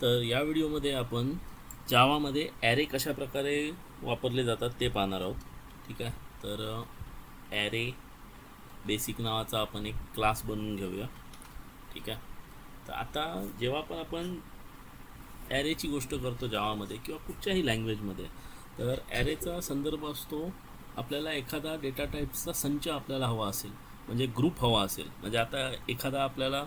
तर या व्हिडिओमध्ये आपण जावामध्ये ॲरे कशा प्रकारे वापरले जातात ते पाहणार आहोत. ठीक आहे. तर ॲरे बेसिक नावाचा आपण एक क्लास बनवून घेऊया. ठीक आहे. तर आता जेव्हा पण आपण ॲरेची गोष्ट करतो जावामध्ये किंवा कुठच्याही लँग्वेजमध्ये, तर ॲरेचा संदर्भ असतो आपल्याला एखादा डेटा टाईप्सचा संच आपल्याला हवा असेल, म्हणजे ग्रुप हवा असेल. म्हणजे आता एखादा आपल्याला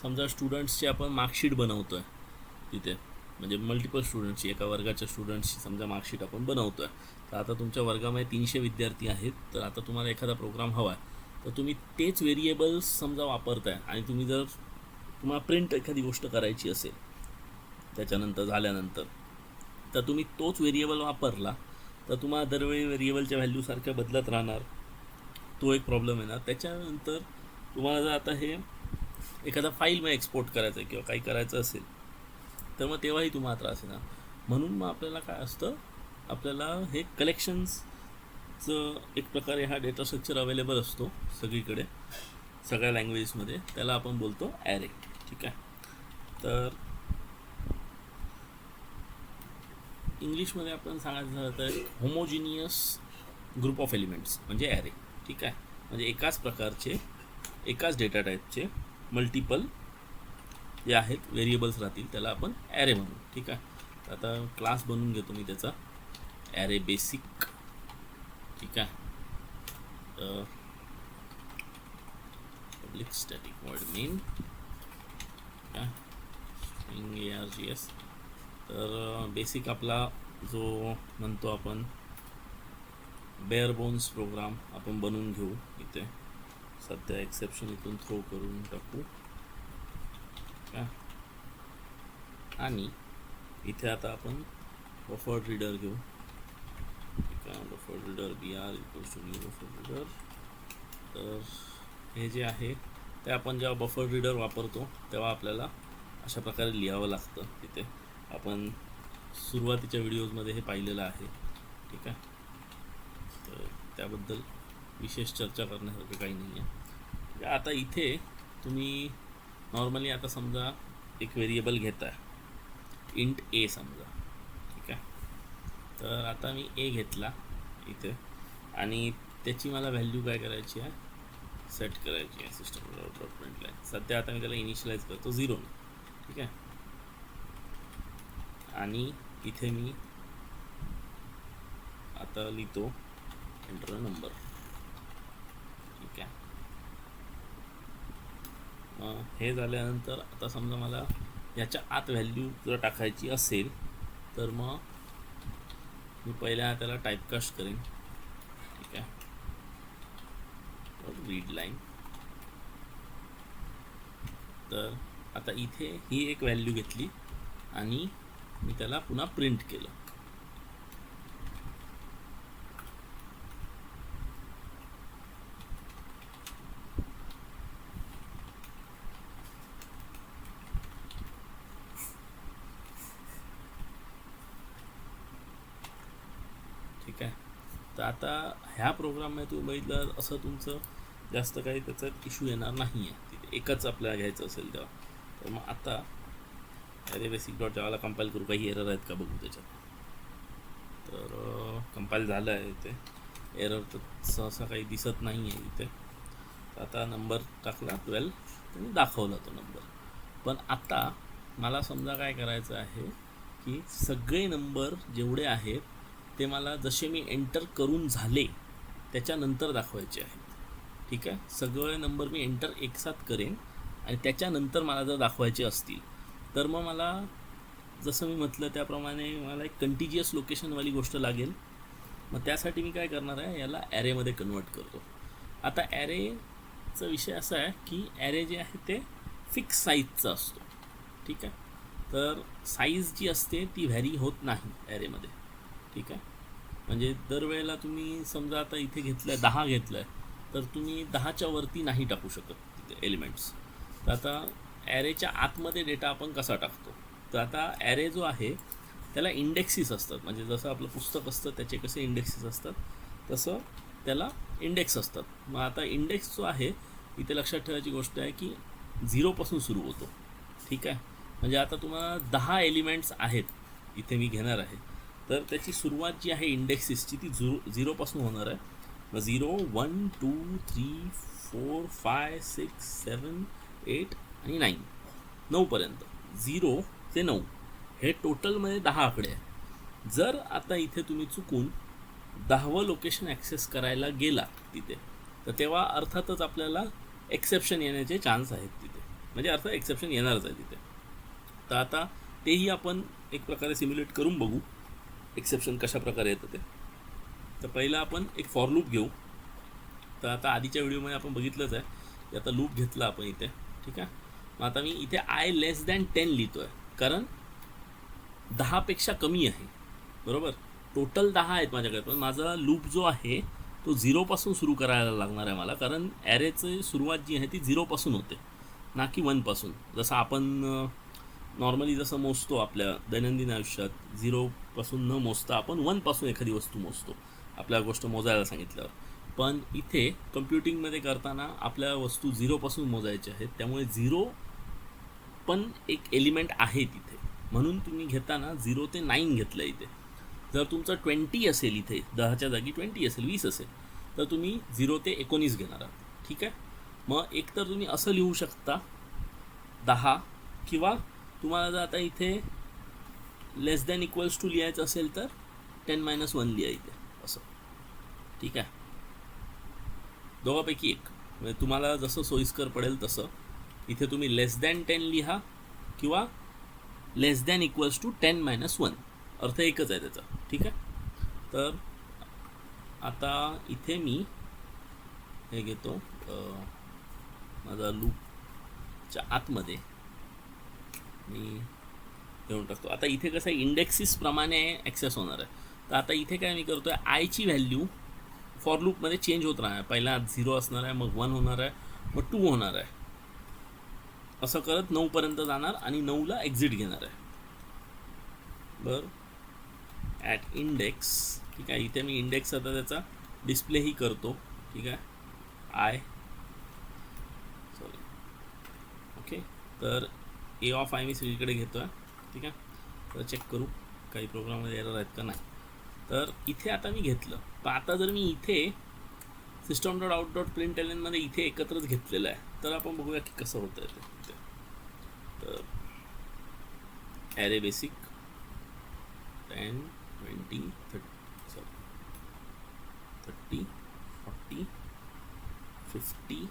समजा स्टुडंट्सची आपण मार्कशीट बनवतो आहे तिथे, म्हणजे मल्टिपल स्टुडंट्सची, एका वर्गाच्या स्टुडंट्सची समजा मार्कशीट आपण बनवतो आहे. तर आता तुमच्या वर्गामध्ये 300 विद्यार्थी आहेत. तर आता तुम्हाला एखादा प्रोग्राम हवा आहे, तर तुम्ही तेच व्हेरिएबल्स समजा वापरताय आणि तुम्ही जर तुम्हाला प्रिंट एखादी गोष्ट करायची असेल त्याच्यानंतर झाल्यानंतर, तर तुम्ही तोच व्हेरिएबल वापरला तर तुम्हाला दरवेळी व्हेरिएबलच्या व्हॅल्यूसारख्या बदलत राहणार. तो एक प्रॉब्लेम येणार. त्याच्यानंतर तुम्हाला जर आता हे एखादा फाईलमध्ये एक्सपोर्ट करायचं आहे किंवा काही करायचं असेल तर मग तेव्हाही तुम्हाला त्रास येणार. म्हणून मग आपल्याला काय असतं, आपल्याला हे कलेक्शन्सचं एक प्रकारे हा डेटा स्ट्रक्चर अवेलेबल असतो सगळीकडे, सगळ्या लँग्वेजेसमध्ये. त्याला आपण बोलतो ॲरे. ठीक आहे. तर इंग्लिशमध्ये आपण सांगायचं झालं तर होमोजिनियस ग्रुप ऑफ एलिमेंट्स म्हणजे ॲरे. ठीक आहे. म्हणजे एकाच प्रकारचे, एकाच डेटा टाईपचे मल्टिपल जे आहेत व्हेरिएबल्स राहतील, त्याला आपण ॲरे म्हणू. ठीक आहे. तर आता क्लास बनवून घेतो मी त्याचा, ॲरे बेसिक. ठीक आहे. Public static void main. ठीक आहे. String ARGS. तर बेसिक आपला जो म्हणतो आपण बेअर बोन्स प्रोग्राम आपण बनवून घेऊ. इथे सध्या एक्सेप्शन इथून थ्रो करून टाकू. आणि इथे आता आपण बफर रीडर घेऊ. ठीक आहे. Buffer reader BR equals to new buffer reader. तर हे जे आहे ते आपण जेव्हा बफर रीडर वापरतो तेव्हा आपल्याला अशा प्रकारे लिहावं लागतं. तिथे आपण सुरुवातीच्या व्हिडिओजमध्ये हे पाहिलेलं आहे. ठीक आहे. तर त्याबद्दल विशेष चर्चा करण्यासारखं काही नाही आहे. आता इथे तुम्ही नॉर्मली आता समजा एक व्हेरिएबल घेताय, इंट A समजा. ठीक आहे. तर आता मी A घेतला इथे आणि त्याची मला व्हॅल्यू काय करायची आहे, सेट करायची आहे सिस्टम प्रिंट लाईन. सध्या आता मी त्याला इनिशियलाइज करतो 0. ठीक आहे. आणि इथे मी आता लिहितो एंटर अ नंबर. ठीक आहे. हे झाल्यानंतर आता समजा मला याच्या आत व्हॅल्यू जर टाकायची असेल तर मग मी पहिल्या त्याला टाईपकास्ट करेन. ठीक आहे. Read line. तर आता इथे ही एक व्हॅल्यू घेतली आणि मी त्याला पुन्हा प्रिंट केलं. ठीक आहे. तर आता ह्या प्रोग्राममध्ये तुम्ही बघितलं असं तुमचं जास्त काही त्याचा इश्यू येणार नाही आहे. तिथे एकच आपल्याला घ्यायचं असेल तेव्हा. तर मग आता ॲरे बेसिक डॉट जावाला कंपाईल करू, काही एरर आहेत का बघू त्याच्यात. तर कंपाईल झालं आहे. इथे एरर तर सहसा काही दिसत नाही आहे इथे. आता नंबर टाकला 12 आणि दाखवला तो नंबर. पण आता मला समजा काय करायचं आहे की सगळे नंबर जेवढे आहेत ते मला जसे मी एंटर करून झाले त्याच्यानंतर दाखवायचे आहेत. ठीक आहे. सगळे नंबर मी एंटर एकसाथ करेन आणि त्याच्यानंतर मला जर दाखवायचे असतील तर मग मला जसं मी म्हटलं त्याप्रमाणे मला एक कंटिजियस लोकेशनवाली गोष्ट लागेल. मग त्यासाठी मी काय करणार आहे, याला ॲरेमध्ये कन्वर्ट करतो. आता ॲरेचा विषय असा आहे की ॲरे जे आहे ते फिक्स साईजचा असतो. ठीक आहे. तर साईज जी असते ती व्हॅरी होत नाही ॲरेमध्ये. ठीक आहे. म्हणजे दरवेळेला तुम्ही समजा आता इथे घेतलं आहे 10 घेतलं आहे तर तुम्ही 10च्या वरती नाही टाकू शकत तिथे एलिमेंट्स. तर आता ॲरेच्या आतमध्ये डेटा आपण कसा टाकतो, तर आता ॲरे जो आहे त्याला इंडेक्सिस असतात. म्हणजे जसं आपलं पुस्तक असतं त्याचे कसे इंडेक्सिस असतात तसं त्याला इंडेक्स असतात. मग आता इंडेक्स जो आहे इथे लक्षात ठेवायची गोष्ट आहे की 0 पासून सुरू होतो. ठीक आहे. म्हणजे आता तुम्हाला 10 एलिमेंट्स आहेत इथे मी घेणार आहे, तर त्याची सुरुवात जी आहे इंडेक्सिसची ती 0 होणार आहे. मग 0 1 2 3 4 5 6 7 8 आणि 9पर्यंत 0 ते 9 हे टोटलमध्ये 10 आकडे आहे. जर आता इथे तुम्ही चुकून 10वं लोकेशन ॲक्सेस करायला गेला तिथे, तर तेव्हा अर्थातच आपल्याला एक्सेप्शन येण्याचे चान्स आहेत तिथे, म्हणजे अर्थ एक्सेप्शन येणारच आहे तिथे. तर आता तेही आपण एक प्रकारे सिम्युलेट करून बघू एक्सेप्शन कशा प्रकारे येतं ते. तर पहिला आपण एक फॉर लूप घेऊ. तर आता आधीच्या व्हिडिओमध्ये आपण बघितलंच आहे की आता लूप घेतला आपण इथे, ठीक आहे. मग आता मी इथे i<10 लिहितो आहे, कारण 10पेक्षा कमी आहे, बरोबर. टोटल 10 आहेत माझ्याकडे, पण माझा लूप जो आहे तो 0 सुरू करायला लागणार आहे मला, कारण ॲरेची सुरुवात जी आहे ती 0 होते, ना की 1. जसं आपण नॉर्मली जसं मोजतो आपल्या दैनंदिन आयुष्यात, 0 न मोजता आपण 1 एखादी वस्तू मोजतो आपल्या गोष्ट मोजायला सांगितल्यावर. पण इथे कम्प्युटिंगमध्ये करताना आपल्या वस्तू 0 मोजायच्या आहेत, त्यामुळे 0 पण एक एलिमेंट आहे तिथे, म्हणून तुम्ही घेताना 0 ते 9 घेतलं इथे. जर तुमचं 20 असेल इथे, 10च्या जागी 20 असेल, 20 असेल, तर तुम्ही 0 ते 19 घेणार आहात, ठीक आहे. मग एकतर तुम्ही असं लिहू शकता 10, किंवा तुम्हाला जर आता इथे <= लिहायचं असेल तर 10 - 1 लिहा इथे असं, ठीक आहे. दोघांपैकी एक, म्हणजे तुम्हाला जसं सोयीस्कर पडेल तसं. इथे तुम्ही <10 लिहा किंवा <= 10 - 1, अर्थ एकच आहे त्याचा, ठीक आहे. तर आता इथे मी हे घेतो माझा लूपच्या आतमध्ये मी घेऊन टाकतो. आता इथे कसं आहे, इंडेक्सिसप्रमाणे ॲक्सेस होणार आहे. तर आता इथे काय मी करतो आहे, आयची व्हॅल्यू फॉर लूपमध्ये चेंज होत राहणार. पहिला 0 असणार आहे, मग 1 होणार आहे, मग 2 होणार आहे, असं करत 9पर्यंत जाणार आणि 9ला एक्झिट घेणार आहे. बरं, ॲट इंडेक्स, ठीक आहे. इथे मी इंडेक्स आता त्याचा डिस्प्लेही करतो, ठीक आहे. ओके. तर a(i) मी सगळीकडे घेतो आहे, ठीक आहे. तर चेक करू काही प्रोग्राममध्ये एरर आहेत का नाही. तर इथे आता मी घेतलं, पण आता जर मी इथे system.out.println मध्ये इथे एकत्रच घेतलेलं आहे, तर आपण बघूया की कसं होतं आहे ते. तर ॲरे बेसिक 10 20 30 40 50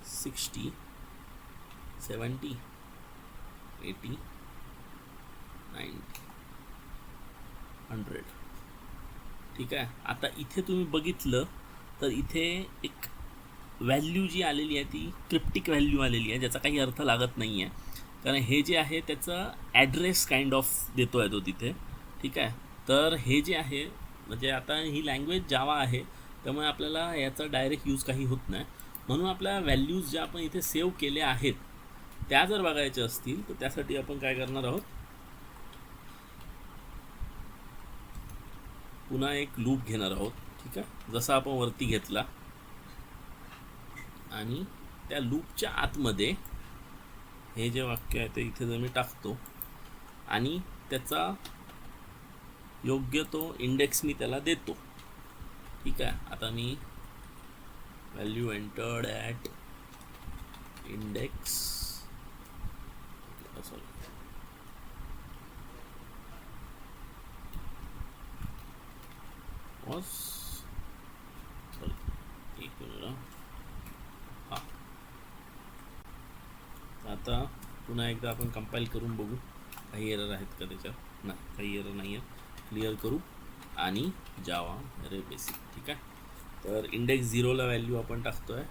60 70 80 90 100, ठीक आहे. आता इथे तुम्ही बघितलं तर इथे एक व्हॅल्यू जी आलेली आहे ती क्रिप्टिक व्हॅल्यू आलेली आहे, ज्याचा काही अर्थ लागत नाही आहे, कारण हे जे आहे त्याचा ॲड्रेस काइंड ऑफ देतो आहे तो तिथे, ठीक आहे. तर हे जे आहे, म्हणजे आता ही लँग्वेज जावा आहे, त्यामुळे आपल्याला याचा डायरेक्ट यूज काही होत नाही. म्हणून आपल्या व्हॅल्यूज ज्या आपण इथे सेव्ह केल्या आहेत त्या जर बघायच्या असतील तर त्यासाठी आपण काय करणार आहोत, पुन्हा एक लूप घेणार आहोत, ठीक आहे. जसा आपण वरती घेतला आणि त्या लूपच्या आतमध्ये हे जे वाक्य आहे ते इथे जर मी टाकतो आणि त्याचा योग्य तो इंडेक्स मी त्याला देतो, ठीक आहे. आता मी value entered at index, sorry was sorry एक मिनिट हां. आता पुन्हा एकदा आपण कंपाईल करून बघू काही एरर आहेत का त्याच्यात. नाही, काही एरर नाही आहे. क्लिअर करू आणि जावा ॲरे बेसिक, ठीक आहे. तर इंडेक्स 0ला व्हॅल्यू आपण टाकतो आहे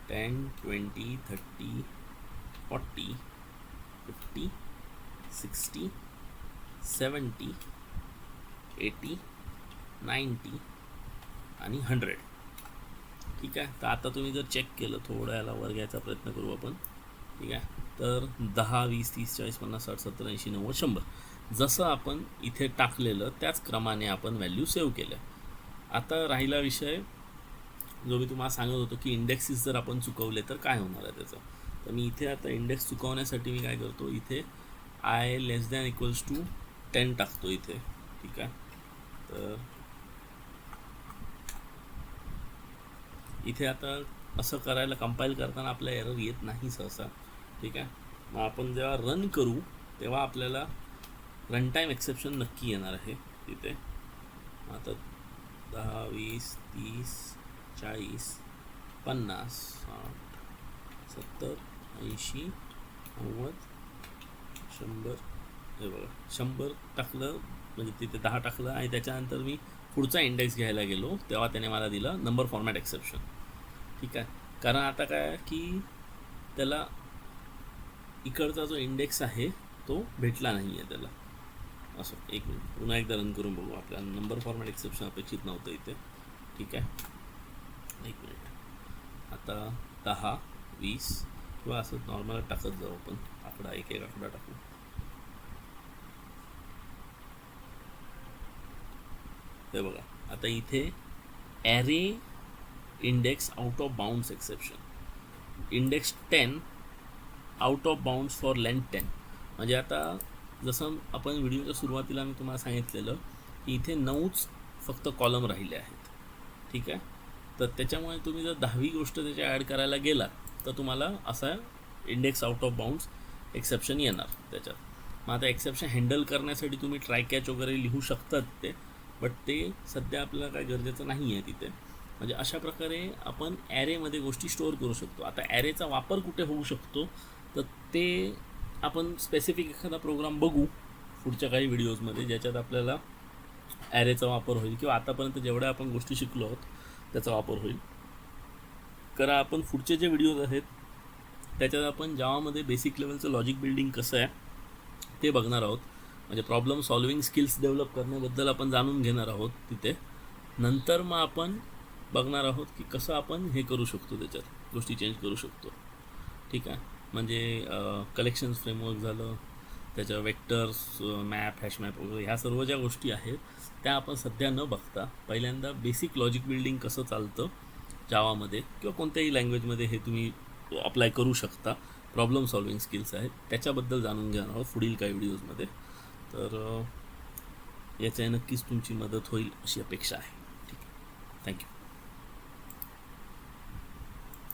10 20 30 40 50 60 70 80 90 आणि 100, ठीक आहे. तर आता तुम्ही जर चेक केलं, थोडं याला वर घ्यायचा प्रयत्न करू आपण, ठीक आहे. तर 10 20 30 40 50 60 70 80 90 100 जसं आपण इथे टाकलेलं त्याच क्रमाने आपण व्हॅल्यू सेव्ह केल्या. आता राहिला विषय जो मी तुम्हाला सांगत होतो की इंडेक्सिस जर आपण चुकवले तर काय होणार आहे त्याचं. तर मी इथे आता इंडेक्स चुकवण्यासाठी मी काय करतो, इथे I less than equals to 10 टाकतो इथे. ठीक आहे, तर इथे आता असं करायला कंपाईल करताना आपला एरर येत नाही सहसा. ठीक आहे, मग आपण जेव्हा रन करू तेव्हा आपल्याला रन टाईम एक्सेप्शन नक्की येणार आहे तिथे. आता 10, 20, 30, 40, 50, 60, 70, 80, 90, 100. हे बघा 100 टाकलं म्हणजे तिथे 10 टाकलं आणि त्याच्यानंतर मी पुढचा इंडेक्स घ्यायला गेलो तेव्हा त्याने मला दिलं नंबर फॉर्मॅट एक्सेप्शन. ठीक आहे, कारण आता काय की त्याला इकडचा जो इंडेक्स आहे तो भेटला नाही आहे त्याला. असं एक मिनिट पुन्हा एकदा रन करून बघू, आपल्याला नंबर फॉर्मॅट एक्सेप्शन अपेक्षित नव्हतं इथे. ठीक आहे, एक मिनिट. आता 10, 20 किंवा असं नॉर्मल टाकत जाऊ आपण, आकडा एक एक आकडा टाकू. हे बघा आता इथे array index out of bounds exception, index 10 out of bounds for length 10. म्हणजे आता जसं आपण व्हिडिओच्या सुरुवातीला मी तुम्हाला सांगितलेलं की इथे 9च फक्त कॉलम राहिले आहेत. ठीक आहे, तर त्याच्यामुळे तुम्ही जर 10वी गोष्ट त्याच्या ॲड करायला गेला तर तुम्हाला असा index out of bounds exception येणार त्याच्यात. मग आता एक्सेप्शन हँडल करण्यासाठी तुम्ही ट्राय कॅच वगैरे लिहू शकतात ते, बट ते सध्या आपल्याला काय गरजेचं नाही आहे तिथे. म्हणजे अशा प्रकारे आपण ॲरेमध्ये गोष्टी स्टोअर करू शकतो. आता ॲरेचा वापर कुठे होऊ शकतो तर ते आपण स्पेसिफिक एखादा प्रोग्राम बघू पुढच्या काही व्हिडिओजमध्ये ज्याच्यात आपल्याला ॲरेचा वापर होईल किंवा आतापर्यंत जेवढ्या आपण गोष्टी शिकलो आहोत त्याचा वापर होईल. कारण आपण पुढचे जे व्हिडिओज आहेत त्याच्यात आपण जावामध्ये बेसिक लेवलचं लॉजिक बिल्डिंग कसं आहे ते बघणार आहोत. म्हणजे प्रॉब्लेम सॉल्विंग स्किल्स डेव्हलप करण्याबद्दल आपण जाणून घेणार आहोत तिथे. नंतर मग आपण बघणार आहोत की कसं आपण हे करू शकतो, त्याच्यात गोष्टी चेंज करू शकतो. ठीक आहे, म्हणजे कलेक्शन्स फ्रेमवर्क झालं, त्याच्या वेक्टर्स, मॅप, हॅश मॅप वगैरे ह्या सर्व ज्या गोष्टी आहेत त्या आपण सध्या न बघता पहिल्यांदा बेसिक लॉजिक बिल्डिंग कसं चालतं जावामध्ये किंवा कोणत्याही लँग्वेजमध्ये हे तुम्ही अप्लाय करू शकता, प्रॉब्लेम सॉल्विंग स्किल्स आहेत त्याच्याबद्दल जाणून घेणार आहोत पुढील काही व्हिडिओजमध्ये. तर याच्या नक्कीच तुमची मदत होईल अशी अपेक्षा आहे. ठीक आहे, थँक्यू.